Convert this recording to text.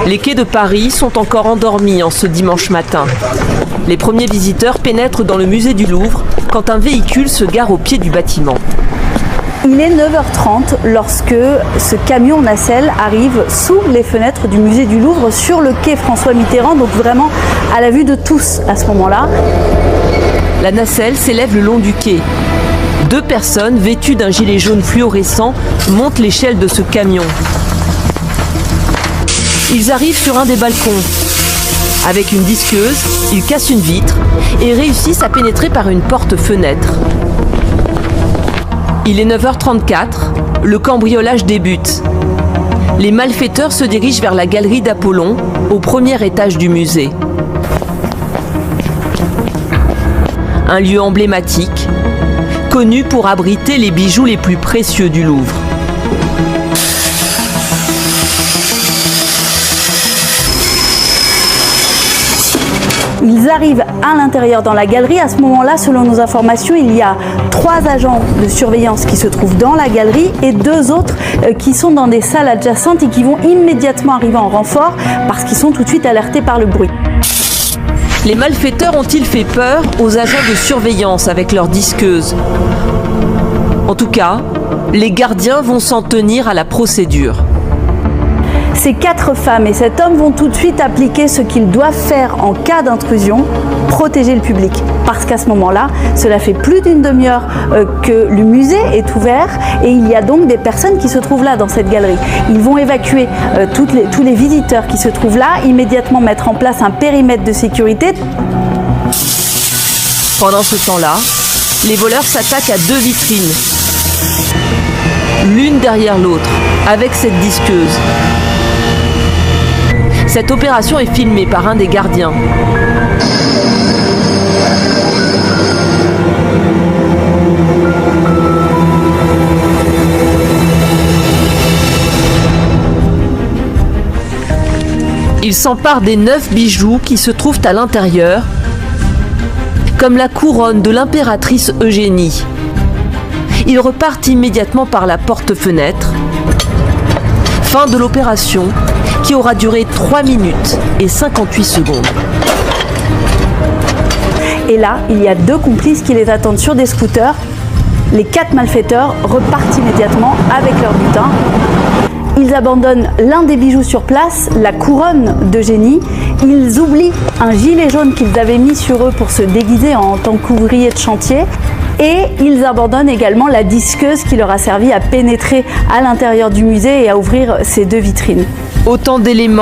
Les quais de Paris sont encore endormis en ce dimanche matin. Les premiers visiteurs pénètrent dans le musée du Louvre quand un véhicule se gare au pied du bâtiment. Il est 9h30 lorsque ce camion nacelle arrive sous les fenêtres du musée du Louvre sur le quai François Mitterrand, donc vraiment à la vue de tous à ce moment-là. La nacelle s'élève le long du quai. 2 personnes vêtues d'un gilet jaune fluorescent montent l'échelle de ce camion. Ils arrivent sur un des balcons. Avec une disqueuse, ils cassent une vitre et réussissent à pénétrer par une porte-fenêtre. Il est 9h34, le cambriolage débute. Les malfaiteurs se dirigent vers la galerie d'Apollon, au premier étage du musée. Un lieu emblématique, connu pour abriter les bijoux les plus précieux du Louvre. Ils arrivent à l'intérieur dans la galerie. À ce moment-là, selon nos informations, il y a 3 agents de surveillance qui se trouvent dans la galerie et 2 autres qui sont dans des salles adjacentes et qui vont immédiatement arriver en renfort parce qu'ils sont tout de suite alertés par le bruit. Les malfaiteurs ont-ils fait peur aux agents de surveillance avec leurs disqueuses? En tout cas, les gardiens vont s'en tenir à la procédure. Ces 4 femmes et cet homme vont tout de suite appliquer ce qu'ils doivent faire en cas d'intrusion, protéger le public. Parce qu'à ce moment-là, cela fait plus d'une demi-heure que le musée est ouvert et il y a donc des personnes qui se trouvent là dans cette galerie. Ils vont évacuer tous les visiteurs qui se trouvent là, immédiatement mettre en place un périmètre de sécurité. Pendant ce temps-là, les voleurs s'attaquent à 2 vitrines, l'une derrière l'autre, avec cette disqueuse. Cette opération est filmée par un des gardiens. Il s'empare des 9 bijoux qui se trouvent à l'intérieur, comme la couronne de l'impératrice Eugénie. Ils repartent immédiatement par la porte-fenêtre. Fin de l'opération, qui aura duré 3 minutes et 58 secondes. Et là, il y a 2 complices qui les attendent sur des scooters. Les 4 malfaiteurs repartent immédiatement avec leur butin. Ils abandonnent l'un des bijoux sur place, la couronne d'Eugénie. Ils oublient un gilet jaune qu'ils avaient mis sur eux pour se déguiser en tant qu'ouvriers de chantier. Et ils abandonnent également la disqueuse qui leur a servi à pénétrer à l'intérieur du musée et à ouvrir ces 2 vitrines. Autant d'éléments